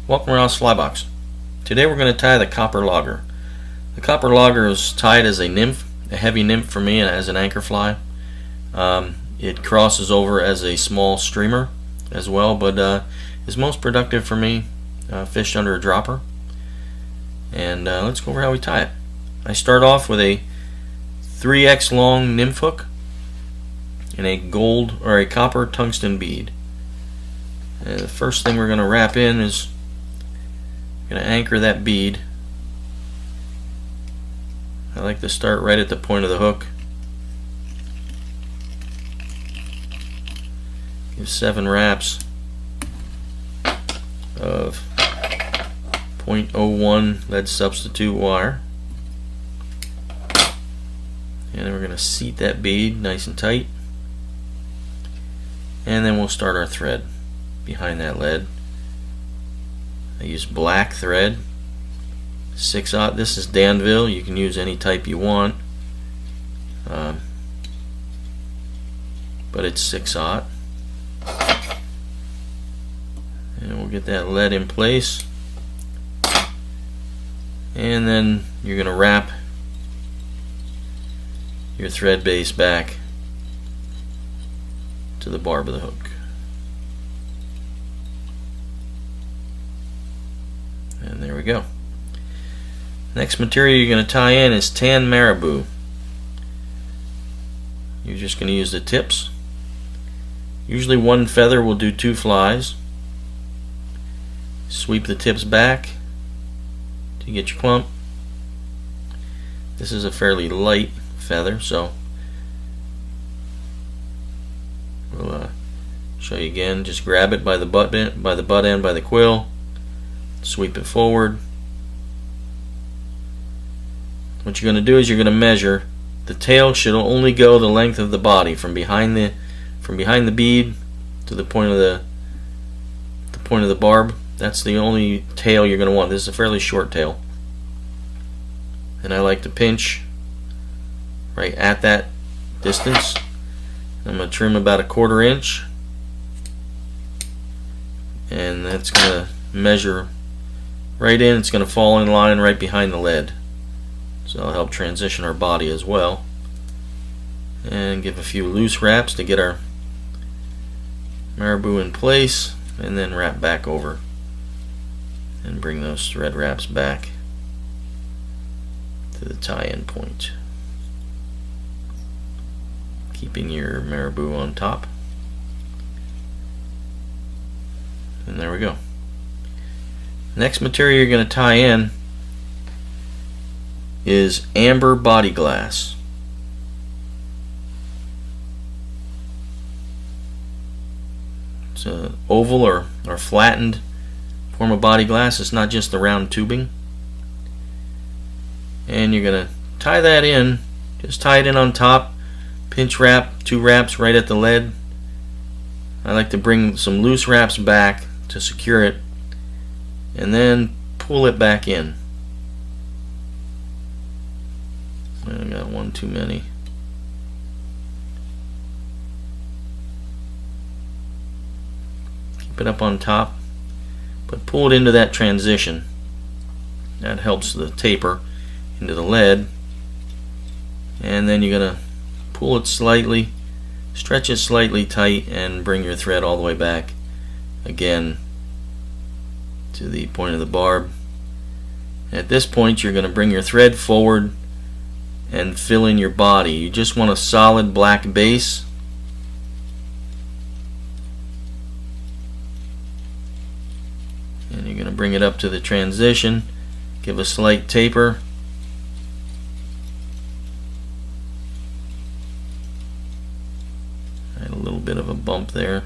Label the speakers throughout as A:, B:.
A: Welcome around Flybox. Today we're going to tie the copper logger. The copper logger is tied as a nymph, a heavy nymph for me, and as an anchor fly. It crosses over as a small streamer as well, but is most productive for me fished under a dropper. And let's go over how we tie it. I start off with a 3x long nymph hook and a gold or a copper tungsten bead. And the first thing we're going to wrap in is going to anchor that bead. I like to start right at the point of the hook. Give 7 wraps of 0.01 lead substitute wire. And then we're going to seat that bead nice and tight. And then we'll start our thread behind that lead. I use black thread, 6/0. This is Danville. You can use any type you want, but it's 6/0. And we'll get that lead in place, and then you're going to wrap your thread base back to the barb of the hook. And there we go. Next material you're going to tie in is tan marabou. You're just going to use the tips. Usually one feather will do 2 flies. Sweep the tips back to get your clump. This is a fairly light feather, so we'll show you again. Just grab it by the butt end, by the quill. Sweep it forward. What you're going to do is you're going to measure. The tail should only go the length of the body from behind the bead to the point of the barb. That's the only tail you're going to want. This is a fairly short tail, and I like to pinch right at that distance. I'm going to trim about 1/4 inch, and that's going to measure right in. It's going to fall in line right behind the lead, so it'll help transition our body as well. And give a few loose wraps to get our marabou in place, and then wrap back over and bring those thread wraps back to the tie-in point, keeping your marabou on top. And there we go. Next material you're going to tie in is amber body glass. It's an oval or flattened form of body glass. It's not just the round tubing. And you're going to tie that in. Just tie it in on top. Pinch wrap, 2 wraps right at the lead. I like to bring some loose wraps back to secure it, and then pull it back in. I got one too many. Keep it up on top, but pull it into that transition. That helps the taper into the lead. And then you're going to pull it slightly, stretch it slightly tight, and bring your thread all the way back again to the point of the barb. At this point you're going to bring your thread forward and fill in your body. You just want a solid black base. And you're going to bring it up to the transition, give a slight taper. Add a little bit of a bump there,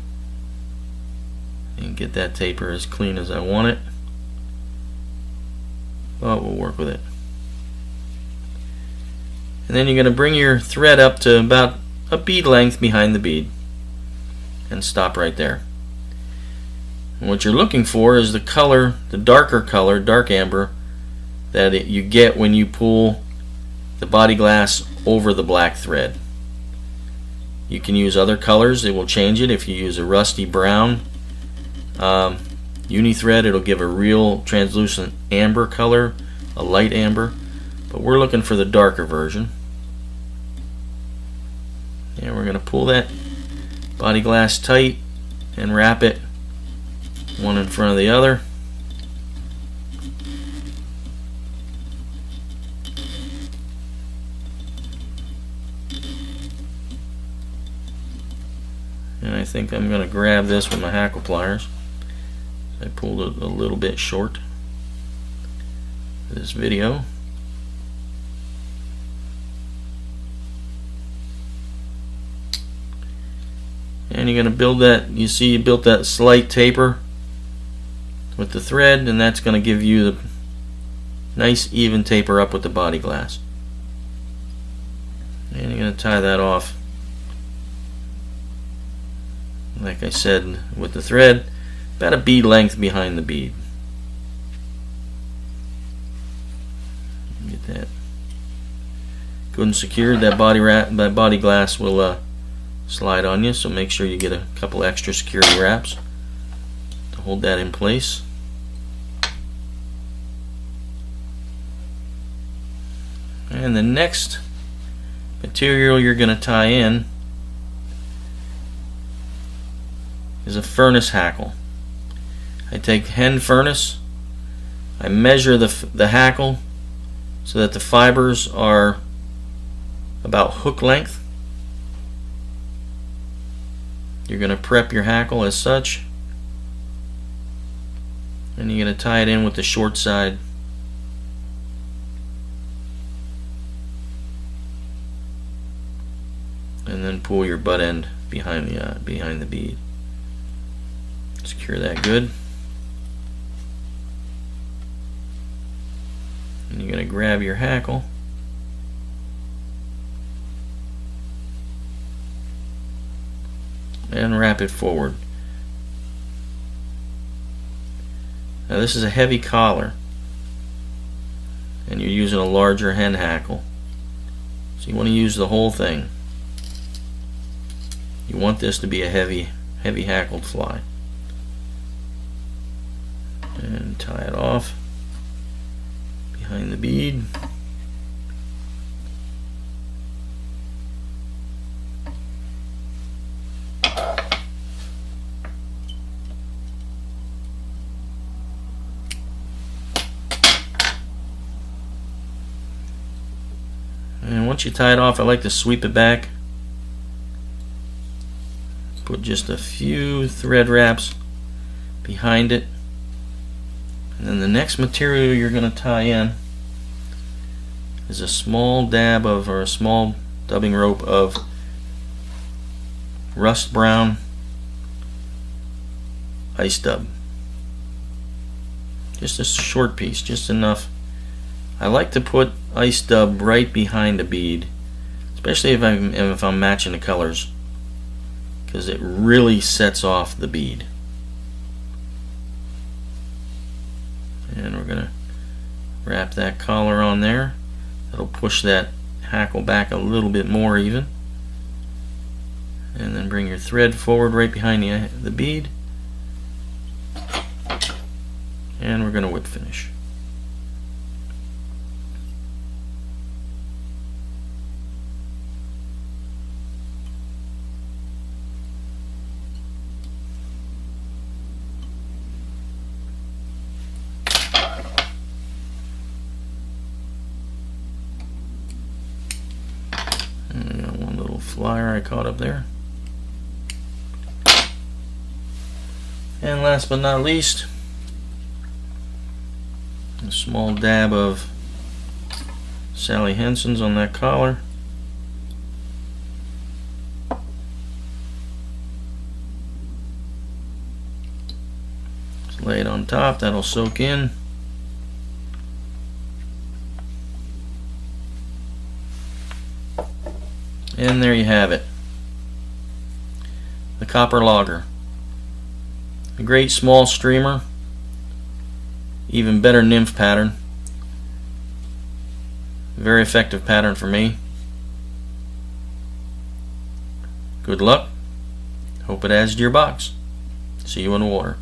A: and get that taper as clean as I want it, but we'll work with it. And then you're going to bring your thread up to about a bead length behind the bead and stop right there. And what you're looking for is the color, the darker color, dark amber, that you get when you pull the body glass over the black thread. You can use other colors, it will change it. If you use a rusty brown, uni thread, it'll give a real translucent amber color, a light amber, but we're looking for the darker version. And we're going to pull that body glass tight and wrap it one in front of the other. And I think I'm going to grab this with my hackle pliers. I pulled it a little bit short for this video. And you're going to build that, you see you built that slight taper with the thread, and that's going to give you the nice even taper up with the body glass. And you're going to tie that off, like I said, with the thread, about a bead length behind the bead. Get that good and secured. That body glass will slide on you, so make sure you get a couple extra security wraps to hold that in place. And the next material you're going to tie in is a furnace hackle. I take hen furnace, I measure the hackle so that the fibers are about hook length. You're going to prep your hackle as such, and you're going to tie it in with the short side. And then pull your butt end behind the bead. Secure that good. And you're going to grab your hackle and wrap it forward. Now this is a heavy collar, and you're using a larger hen hackle, so you want to use the whole thing. You want this to be a heavy hackled fly. And tie it off behind the bead. And once you tie it off, I like to sweep it back. Put just a few thread wraps behind it. And then the next material you're going to tie in is a small dab of, or a small dubbing rope of rust brown ice dub. Just a short piece, just enough. I like to put ice dub right behind a bead, especially if I'm matching the colors, because it really sets off the bead. And we're going to wrap that collar on there. That'll push that hackle back a little bit more even. And then bring your thread forward right behind the bead. And we're going to whip finish. And I got one little flyer I caught up there. And last but not least, a small dab of Sally Henson's on that collar. Just lay it on top, that'll soak in. And there you have it. The copper logger. A great small streamer. Even better nymph pattern. Very effective pattern for me. Good luck. Hope it adds to your box. See you in the water.